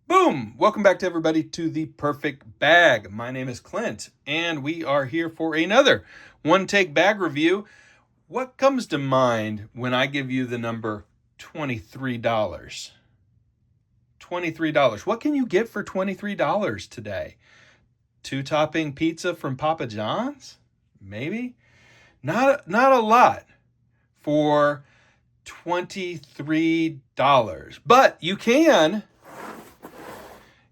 Boom! Welcome back to everybody to The Perfect Bag. My name is Clint, and we are here for another one-take bag review. What comes to mind when I give you the number $23? $23. What can you get for $23 today? Two-topping pizza from Papa John's? Maybe? Not a lot for $23. But you can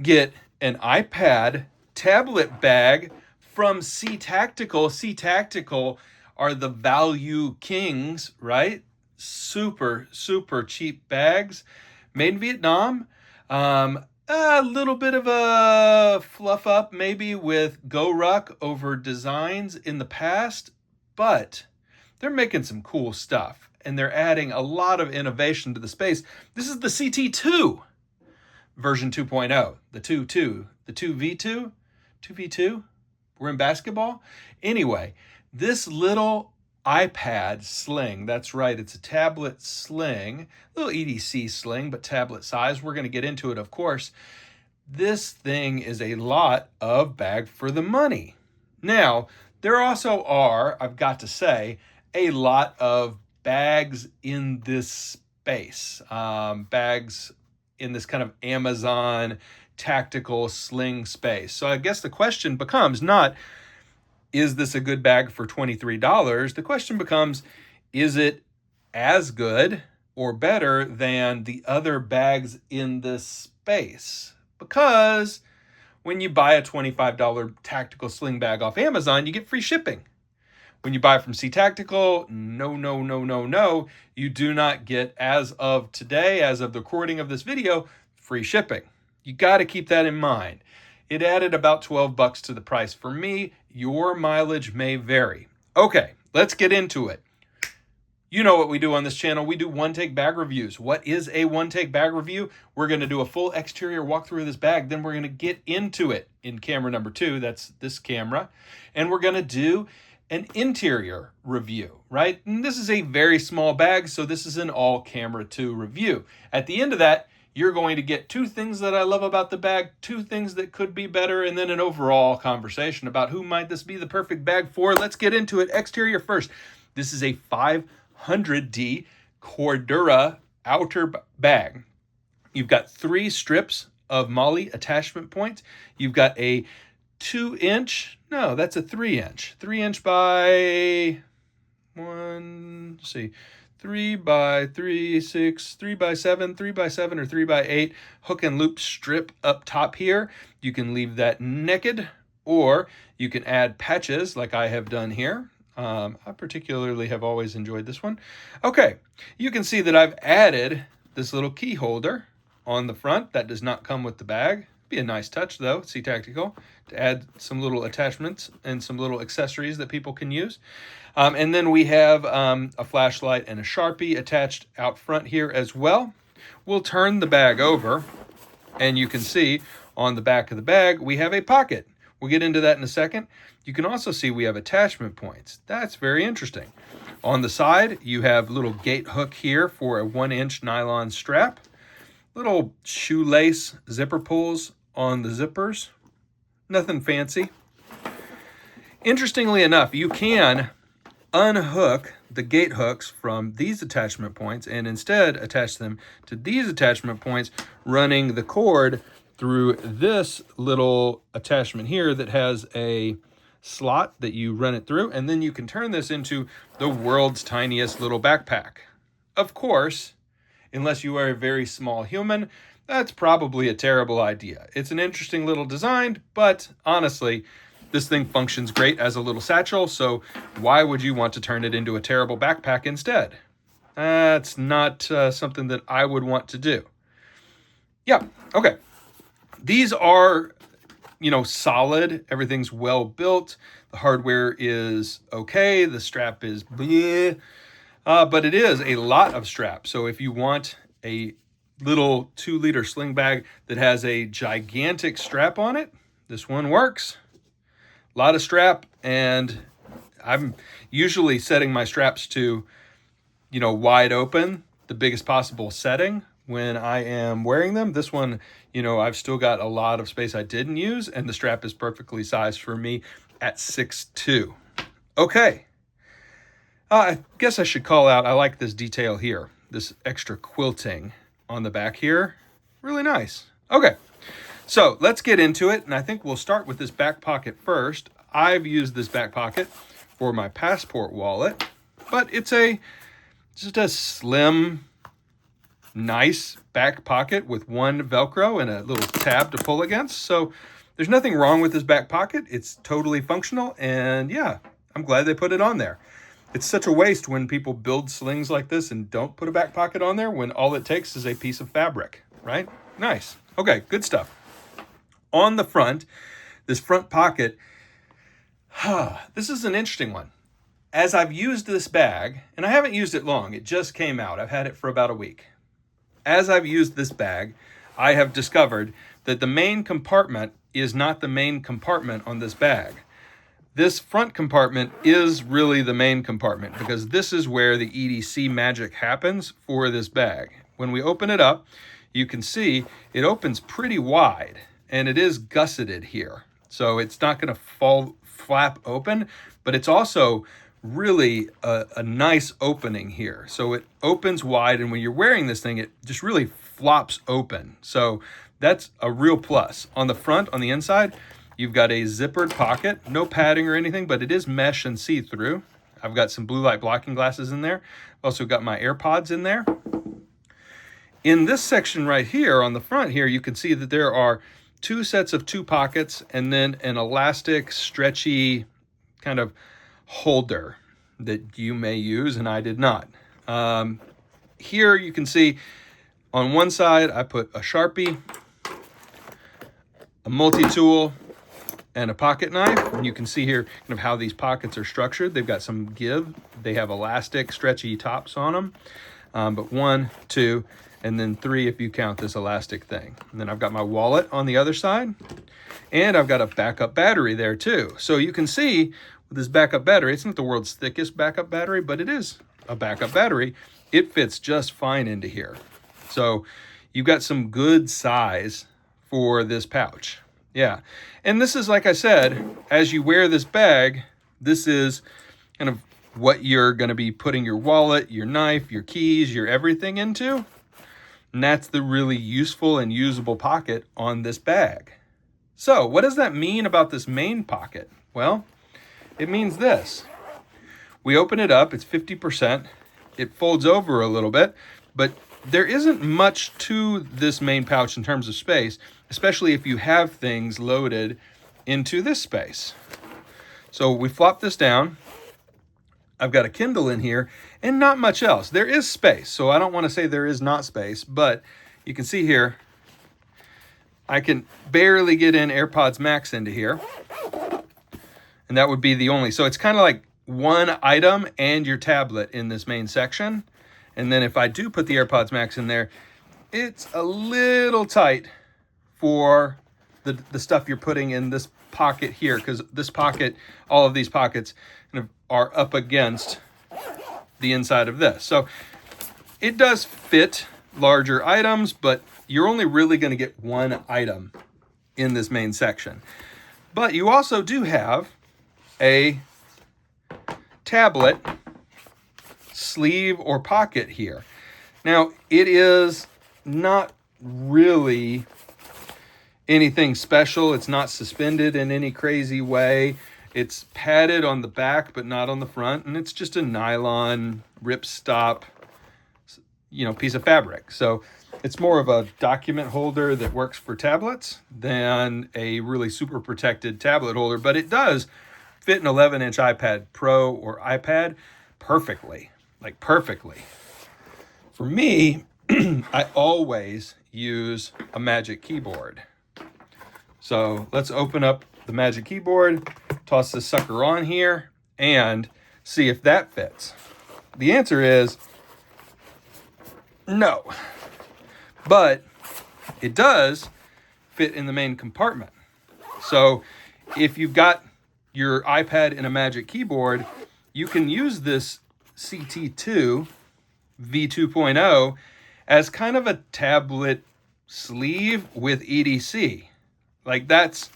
get an iPad tablet bag from CTactical. CTactical are the value kings, right? Super cheap bags made in Vietnam. A little bit of a fluff up maybe with GoRuck over designs in the past, but they're making some cool stuff and they're adding a lot of innovation to the space. This is the CT2 version 2.0, the 2.2, the 2v2, 2v2. We're in basketball. Anyway, this little iPad Sling, that's right, it's a tablet Sling, a little EDC Sling, but tablet size. We're going to get into it, of course. This thing is a lot of bag for the money. Now, there also are, I've got to say, a lot of bags in this space. Bags in this kind of Amazon tactical sling space. So I guess the question becomes not, is this a good bag for $23? The question becomes, is it as good or better than the other bags in this space? Because when you buy a $25 tactical sling bag off Amazon, you get free shipping. When you buy from CTactical, no, you do not get, as of today, as of the recording of this video, free shipping. You got to keep that in mind. It added about $12 to the price for me. Your mileage may vary. Okay, let's get into it. You know what we do on this channel. We do one-take bag reviews. What is a one-take bag review? We're going to do a full exterior walkthrough of this bag. Then we're going to get into it in camera number 2. That's this camera. And we're going to do an interior review, right? And this is a very small bag, so this is an all camera 2 review. At the end of that, you're going to get 2 things that I love about the bag, 2 things that could be better, and then an overall conversation about who might this be the perfect bag for. Let's get into it. Exterior first. This is a 500D Cordura outer bag. You've got 3 strips of MOLLE attachment points. You've got a 2-inch, no, that's a 3-inch. 3-inch by 3 by 3, 6, 3 by 7, 3 by 7, or 3 by 8 hook and loop strip up top here. You can leave that naked, or you can add patches like I have done here. I particularly have always enjoyed this one. Okay, you can see that I've added this little key holder on the front. That does not come with the bag. Be a nice touch though, CTactical, to add some little attachments and some little accessories that people can use. And then we have a flashlight and a Sharpie attached out front here as well. We'll turn the bag over and you can see on the back of the bag we have a pocket. We'll get into that in a second. You can also see we have attachment points. That's very interesting. On the side, you have a little gate hook here for a 1-inch nylon strap. Little shoelace zipper pulls on the zippers. Nothing fancy. Interestingly enough, you can unhook the gate hooks from these attachment points and instead attach them to these attachment points, running the cord through this little attachment here that has a slot that you run it through, and then you can turn this into the world's tiniest little backpack. Of course, unless you are a very small human, that's probably a terrible idea. It's an interesting little design, but honestly, this thing functions great as a little satchel, so why would you want to turn it into a terrible backpack instead? That's not something that I would want to do. Yeah, okay. These are, solid. Everything's well built. The hardware is okay. The strap is bleh. But it is a lot of strap. So if you want a little 2-liter sling bag that has a gigantic strap on it, this one works. A lot of strap, and I'm usually setting my straps to, wide open, the biggest possible setting. when I am wearing them. This one, you know, I've still got a lot of space I didn't use, and the strap is perfectly sized for me at 6'2". Okay. I guess I should call out, I like this detail here, this extra quilting on the back here. Really nice. Okay, so let's get into it, and I think we'll start with this back pocket first. I've used this back pocket for my passport wallet, but it's just a slim, nice back pocket with one Velcro and a little tab to pull against. So there's nothing wrong with this back pocket. It's totally functional, and yeah, I'm glad they put it on there. It's such a waste when people build slings like this and don't put a back pocket on there when all it takes is a piece of fabric, right? Nice. Okay, good stuff. On the front, this front pocket, this is an interesting one. As I've used this bag, and I haven't used it long, it just came out. I've had it for about a week. As I've used this bag, I have discovered that the main compartment is not the main compartment on this bag. This front compartment is really the main compartment because this is where the EDC magic happens for this bag. When we open it up, you can see it opens pretty wide, and it is gusseted here. So it's not going to flap open, but it's also really a nice opening here. So it opens wide, and when you're wearing this thing, it just really flops open. So that's a real plus. On the front, on the inside, you've got a zippered pocket, no padding or anything, but it is mesh and see-through. I've got some blue light blocking glasses in there. Also got my AirPods in there. In this section right here on the front here, you can see that there are two sets of two pockets and then an elastic, stretchy kind of holder that you may use, and I did not. Here you can see on one side, I put a Sharpie, a multi-tool, and a pocket knife. And you can see here kind of how these pockets are structured. They've got some give. They have elastic, stretchy tops on them. But 1, 2, and then 3 if you count this elastic thing. And then I've got my wallet on the other side. And I've got a backup battery there too. So you can see with this backup battery, it's not the world's thickest backup battery, but it is a backup battery. It fits just fine into here. So you've got some good size for this pouch. Yeah, and this is, like I said, as you wear this bag, this is kind of what you're going to be putting your wallet, your knife, your keys, your everything into. And that's the really useful and usable pocket on this bag. So what does that mean about this main pocket? Well, it means this. We open it up, it's 50%. It folds over a little bit, but there isn't much to this main pouch in terms of space, especially if you have things loaded into this space. So we flop this down. I've got a Kindle in here and not much else. There is space, so I don't want to say there is not space, but you can see here, I can barely get in AirPods Max into here. And that would be the only, so it's kind of like one item and your tablet in this main section. And then if I do put the AirPods Max in there, it's a little tight for the stuff you're putting in this pocket here, because this pocket, all of these pockets kind of are up against the inside of this. So it does fit larger items, but you're only really going to get one item in this main section. But you also do have a tablet sleeve or pocket here. Now, it is not really anything special. It's not suspended in any crazy way. It's padded on the back, but not on the front. And it's just a nylon ripstop, piece of fabric. So it's more of a document holder that works for tablets than a really super protected tablet holder. But it does fit an 11-inch iPad Pro or iPad perfectly. Like perfectly. For me, I always use a Magic Keyboard. So let's open up the Magic Keyboard, toss this sucker on here, and see if that fits. The answer is no. But it does fit in the main compartment. So if you've got your iPad in a Magic Keyboard, you can use this CT2 V2.0 as kind of a tablet sleeve with EDC. Like, that's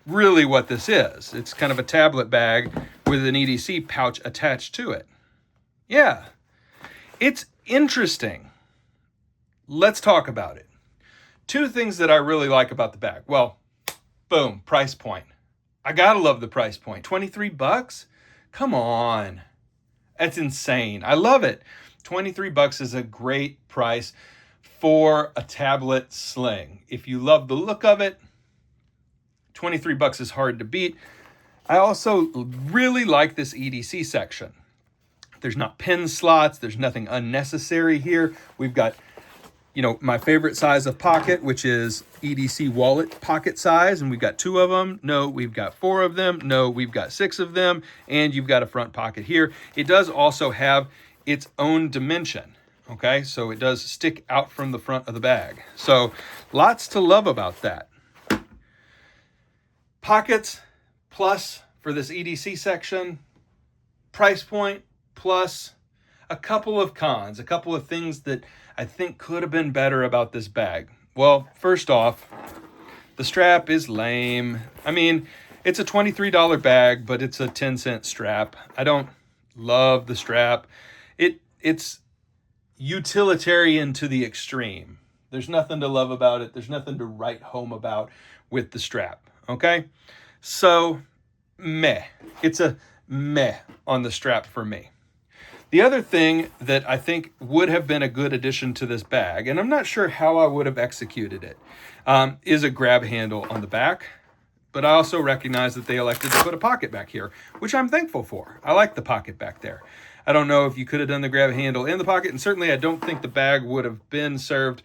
really what this is. It's kind of a tablet bag with an EDC pouch attached to it. Yeah, it's interesting. Let's talk about it. Two things that I really like about the bag. Well, boom, price point. I gotta love the price point. 23 bucks? Come on. That's insane. I love it. 23 bucks is a great price for a tablet sling. If you love the look of it, 23 bucks is hard to beat. I also really like this EDC section. There's not pin slots. There's nothing unnecessary here. We've got, my favorite size of pocket, which is EDC wallet pocket size. And we've got 2 of them. No, we've got 4 of them. No, we've got 6 of them. And you've got a front pocket here. It does also have its own dimension. Okay, so it does stick out from the front of the bag. So lots to love about that. Pockets plus for this EDC section, price point plus a couple of cons, a couple of things that I think could have been better about this bag. Well, first off, the strap is lame. I mean, it's a $23 bag, but it's a 10-cent strap. I don't love the strap. It's utilitarian to the extreme. There's nothing to love about it. There's nothing to write home about with the strap, okay? So, meh. It's a meh on the strap for me. The other thing that I think would have been a good addition to this bag, and I'm not sure how I would have executed it, is a grab handle on the back. But I also recognize that they elected to put a pocket back here, which I'm thankful for. I like the pocket back there. I don't know if you could have done the grab handle in the pocket, and certainly I don't think the bag would have been served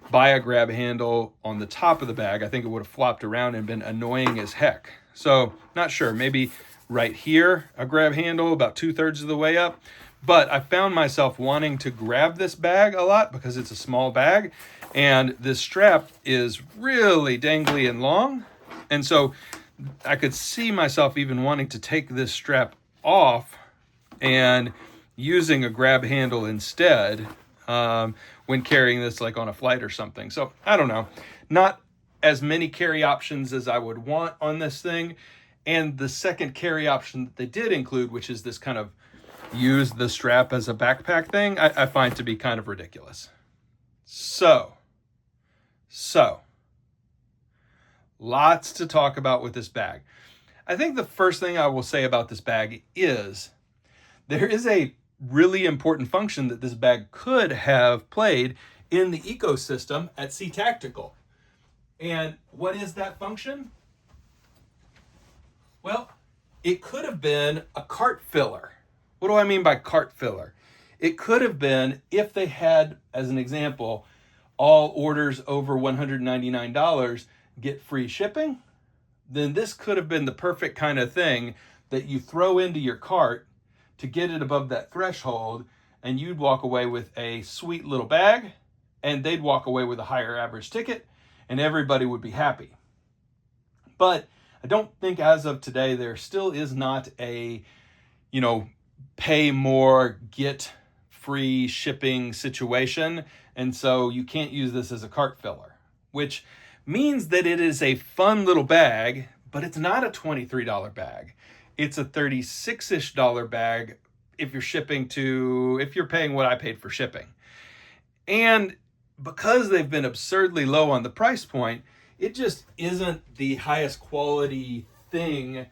by a grab handle on the top of the bag. I think it would have flopped around and been annoying as heck. So, not sure. Maybe right here, a grab handle about 2/3 of the way up. But I found myself wanting to grab this bag a lot because it's a small bag, and this strap is really dangly and long. And so I could see myself even wanting to take this strap off and using a grab handle instead when carrying this like on a flight or something. So I don't know, not as many carry options as I would want on this thing. And the second carry option that they did include, which is this kind of use the strap as a backpack thing, I find to be kind of ridiculous. So lots to talk about with this bag. I think the first thing I will say about this bag is there is a really important function that this bag could have played in the ecosystem at CTactical. And what is that function? Well, it could have been a cart filler. What do I mean by cart filler? It could have been, if they had, as an example, all orders over $199 get free shipping, then this could have been the perfect kind of thing that you throw into your cart to get it above that threshold, and you'd walk away with a sweet little bag, and they'd walk away with a higher average ticket, and everybody would be happy. But I don't think as of today there still is not a, pay more, get free shipping situation, and so you can't use this as a cart filler, which means that it is a fun little bag, but it's not a $23 bag. It's a $36-ish bag if you're paying what I paid for shipping. And because they've been absurdly low on the price point, it just isn't the highest quality thing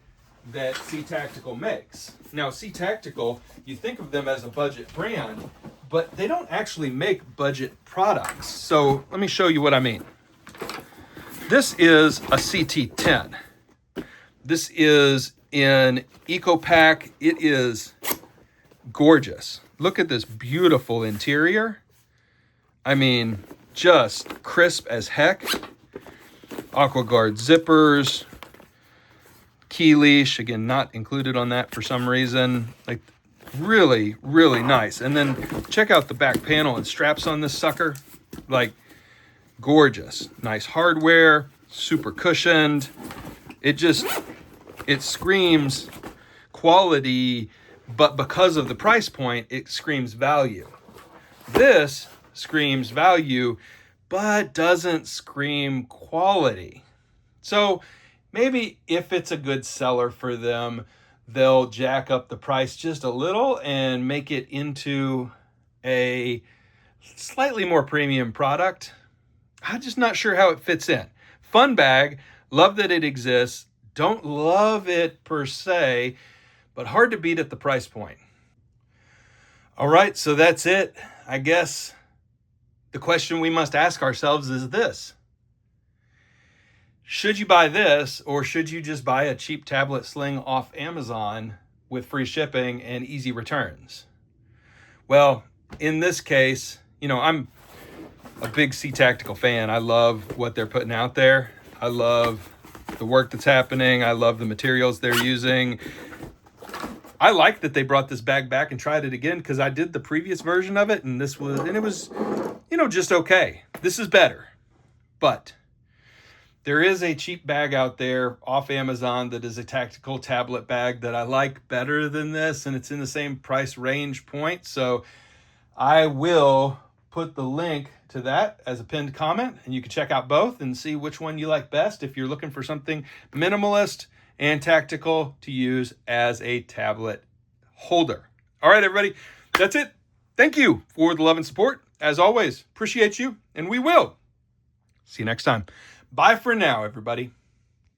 that CTactical makes. Now, CTactical, you think of them as a budget brand, but they don't actually make budget products. So let me show you what I mean. This is a CT10. This is in EcoPack. It is gorgeous. Look at this beautiful interior. I mean, just crisp as heck. AquaGuard zippers. Key leash, again, not included on that for some reason. Like, really, really nice. And then check out the back panel and straps on this sucker. Like, gorgeous. Nice hardware, super cushioned. It screams quality, but because of the price point, it screams value. This screams value, but doesn't scream quality. So maybe if it's a good seller for them, they'll jack up the price just a little and make it into a slightly more premium product. I'm just not sure how it fits in. Fun bag, love that it exists. Don't love it per se, but hard to beat at the price point. All right, so that's it. I guess the question we must ask ourselves is this: should you buy this, or should you just buy a cheap tablet sling off Amazon with free shipping and easy returns? Well, in this case, I'm a big CTactical fan. I love what they're putting out there. I love the work that's happening. I love the materials they're using. I like that they brought this bag back and tried it again, because I did the previous version of it, and it was, just okay. This is better. But there is a cheap bag out there off Amazon that is a tactical tablet bag that I like better than this, and it's in the same price range point. So I will put the link to that as a pinned comment, and you can check out both and see which one you like best if you're looking for something minimalist and tactical to use as a tablet holder. All right, everybody, that's it. Thank you for the love and support. As always, appreciate you, and we will see you next time. Bye for now, everybody.